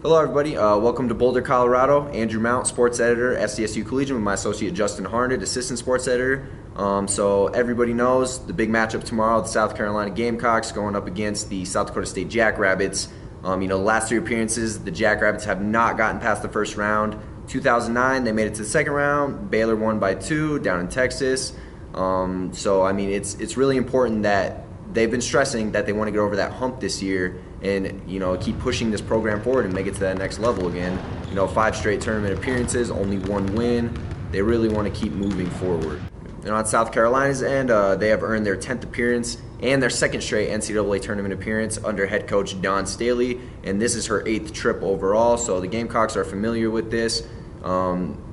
Hello, everybody. Welcome to Boulder, Colorado. Andrew Mount, sports editor, SDSU Collegian, with my associate Justin Harned, assistant sports editor. So everybody knows the big matchup tomorrow: the South Carolina Gamecocks going up against the South Dakota State Jackrabbits. The last three appearances, the Jackrabbits have not gotten past the first round. 2009, they made it to the second round. Baylor won by 2 down in Texas. It's really important that they've been stressing that they want to get over that hump this year and keep pushing this program forward and make it to that next level again. 5 straight tournament appearances, only 1 win. They really want to keep moving forward. On South Carolina's end, they have earned their 10th appearance and their 2nd straight NCAA tournament appearance under head coach Dawn Staley, and this is her 8th trip overall. So the Gamecocks are familiar with this.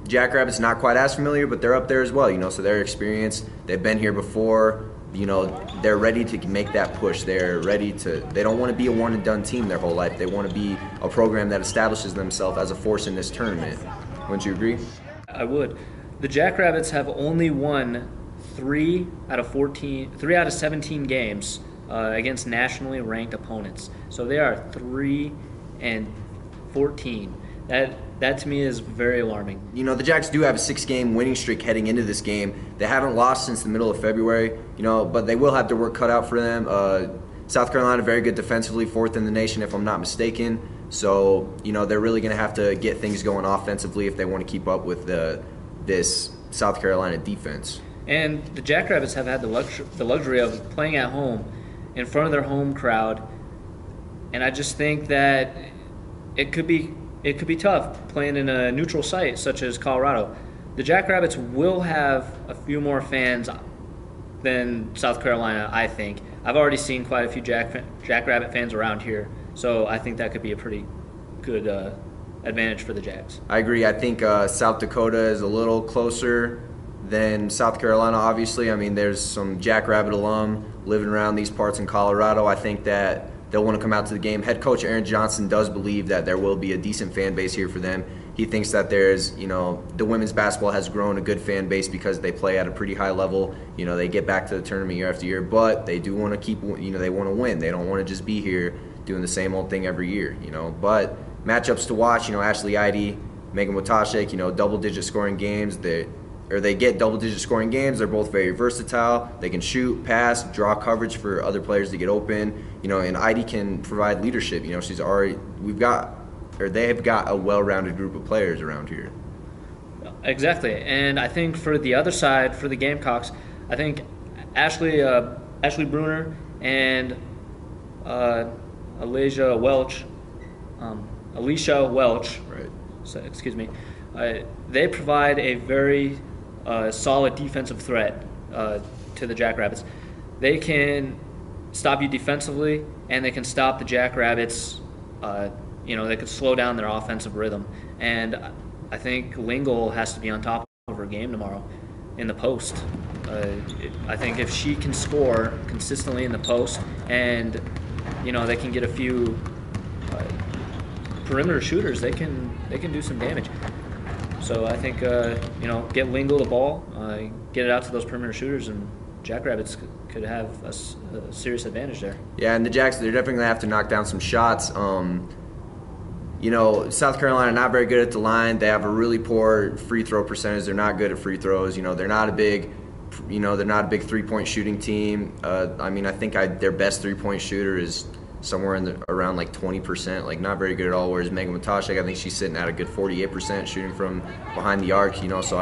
Jackrabbits not quite as familiar, but they're up there as well. So they're experienced. They've been here before. They're ready to make that push. They don't want to be a one and done team their whole life. They want to be a program that establishes themselves as a force in this tournament. Wouldn't you agree? I would. The Jackrabbits have only won 3 out of 17 games against nationally ranked opponents. So they are 3-14. That to me is very alarming. The Jacks do have a 6-game winning streak heading into this game. They haven't lost since the middle of February, but they will have their work cut out for them. South Carolina, very good defensively, 4th in the nation if I'm not mistaken. So, they're really going to have to get things going offensively if they want to keep up with this South Carolina defense. And the Jackrabbits have had the luxury of playing at home in front of their home crowd. And I just think that it could be tough playing in a neutral site such as Colorado. The Jackrabbits will have a few more fans than South Carolina, I think. I've already seen quite a few Jackrabbit fans around here, so I think that could be a pretty good advantage for the Jacks. I agree. I think South Dakota is a little closer than South Carolina, obviously. There's some Jackrabbit alum living around these parts in Colorado. I think that they'll want to come out to the game. Head coach Aaron Johnson does believe that there will be a decent fan base here for them. He thinks that the women's basketball has grown a good fan base because they play at a pretty high level. They get back to the tournament year after year, but they do want to they want to win. They don't want to just be here doing the same old thing every year, But matchups to watch, Ashley Eide, Megan Wotashek, double-digit scoring games. They get double-digit scoring games. They're both very versatile. They can shoot, pass, draw coverage for other players to get open. And Eide can provide leadership. They have got a well-rounded group of players around here. Exactly. And I think for the other side, for the Gamecocks, I think Ashley Bruner and Alicia Welch. Right. So, excuse me. They provide a very solid defensive threat to the Jackrabbits. They can stop you defensively, and they can stop the Jackrabbits. They could slow down their offensive rhythm. And I think Lingle has to be on top of her game tomorrow in the post. I think if she can score consistently in the post, and they can get a few perimeter shooters, they can do some damage. So I think get Lingle the ball, get it out to those perimeter shooters, and Jackrabbits could have a serious advantage there. Yeah, and the Jacks, they're definitely going to have to knock down some shots. South Carolina not very good at the line. They have a really poor free throw percentage. They're not good at free throws. They're not a big 3-point shooting team. I think their best 3-point shooter is somewhere around 20%, not very good at all. Whereas Megan Wotashek, I think she's sitting at a good 48% shooting from behind the arc. So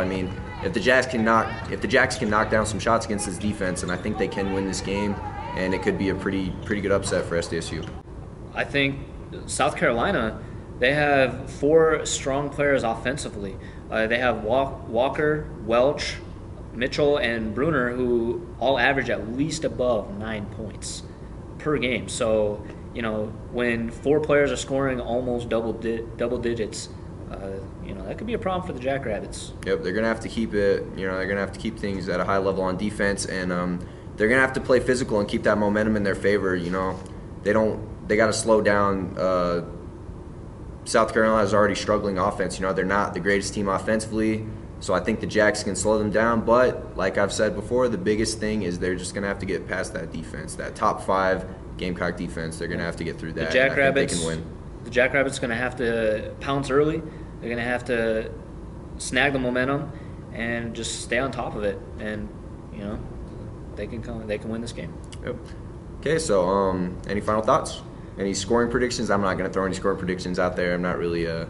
if the Jacks can knock down some shots against this defense, and I think they can win this game, and it could be a pretty good upset for SDSU. I think South Carolina, they have 4 strong players offensively. They have Walker, Welch, Mitchell, and Bruner, who all average at least above 9 points per game. So, when 4 players are scoring almost double digits, that could be a problem for the Jackrabbits. Yep, they're gonna have to keep it. They're gonna have to keep things at a high level on defense, and they're gonna have to play physical and keep that momentum in their favor. They got to slow down. South Carolina is already struggling offense. They're not the greatest team offensively. So I think the Jacks can slow them down, but like I've said before, the biggest thing is they're just going to have to get past that defense, that top 5 Gamecock defense. They're going to have to get through that. The Jackrabbits, I think they can win. the Jackrabbits are going to have to pounce early. They're going to have to snag the momentum and just stay on top of it. And, they can win this game. Yep. Okay, so any final thoughts? Any scoring predictions? I'm not going to throw any scoring predictions out there. I'm not really a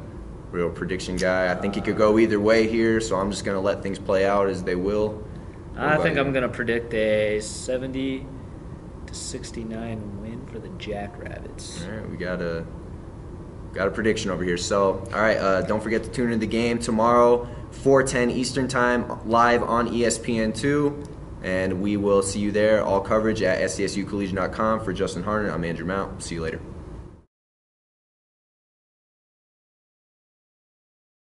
real prediction guy. I think it could go either way here, so I'm just going to let things play out as they will. I think I'm going to predict a 70-69 win for the Jackrabbits. All right, we got a prediction over here. So, all right, don't forget to tune in the game tomorrow, 4:10 Eastern Time, live on ESPN2. And we will see you there. All coverage at sdsucollegiate.com. For Justin Harned, I'm Andrew Mount. See you later.